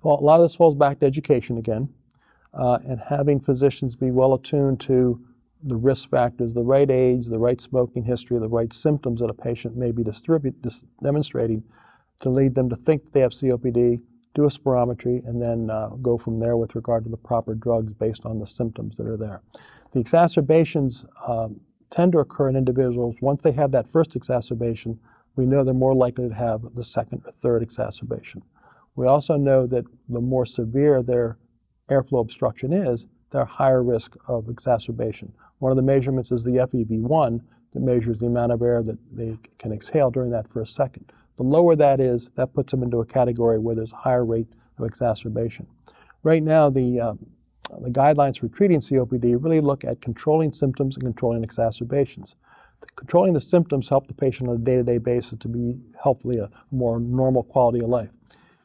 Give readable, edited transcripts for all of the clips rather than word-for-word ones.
A lot of this falls back to education again, and having physicians be well attuned to the risk factors, the right age, the right smoking history, the right symptoms that a patient may be demonstrating to lead them to think that they have COPD, do a spirometry, and then go from there with regard to the proper drugs based on the symptoms that are there. The exacerbations tend to occur in individuals. Once they have that first exacerbation, we know they're more likely to have the second or third exacerbation. We also know that the more severe their airflow obstruction is, they're higher risk of exacerbation. One of the measurements is the FEV1 that measures the amount of air that they can exhale during that first second. The lower that is, that puts them into a category where there's a higher rate of exacerbation. Right now, the guidelines for treating COPD really look at controlling symptoms and controlling exacerbations. Controlling the symptoms help the patient on a day-to-day basis to be hopefully a more normal quality of life.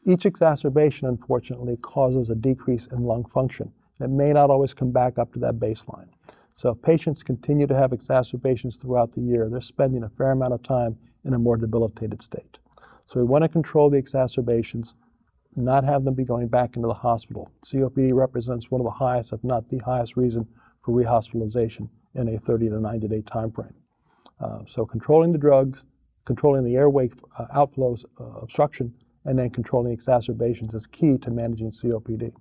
Each exacerbation, unfortunately, causes a decrease in lung function. It may not always come back up to that baseline. So if patients continue to have exacerbations throughout the year, they're spending a fair amount of time in a more debilitated state. So we want to control the exacerbations, not have them be going back into the hospital. COPD represents one of the highest, if not the highest reason for rehospitalization in a 30 to 90 day time frame. So controlling the drugs, controlling the airway outflows obstruction, and then controlling exacerbations is key to managing COPD.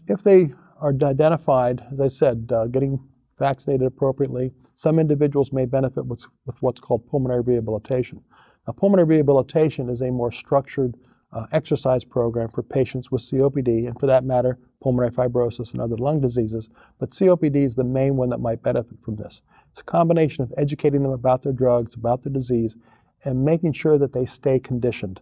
If they are identified, as I said, getting vaccinated appropriately, some individuals may benefit with what's called pulmonary rehabilitation. Now, pulmonary rehabilitation is a more structured exercise program for patients with COPD, and for that matter, pulmonary fibrosis and other lung diseases, but COPD is the main one that might benefit from this. It's a combination of educating them about their drugs, about their disease, and making sure that they stay conditioned.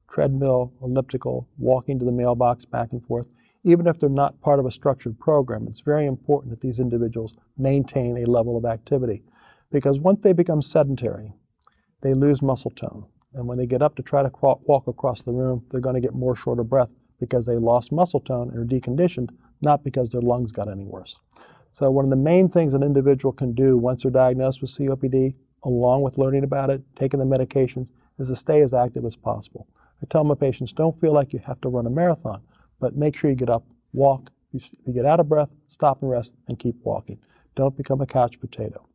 Treadmill, elliptical, walking to the mailbox, back and forth. Even if they're not part of a structured program, it's very important that these individuals maintain a level of activity. Because once they become sedentary, they lose muscle tone. And when they get up to try to walk across the room, they're going to get more short of breath because they lost muscle tone and are deconditioned, not because their lungs got any worse. So one of the main things an individual can do once they're diagnosed with COPD, along with learning about it, taking the medications, is to stay as active as possible. I tell my patients, don't feel like you have to run a marathon, but make sure you get up, walk, you get out of breath, stop and rest, and keep walking. Don't become a couch potato.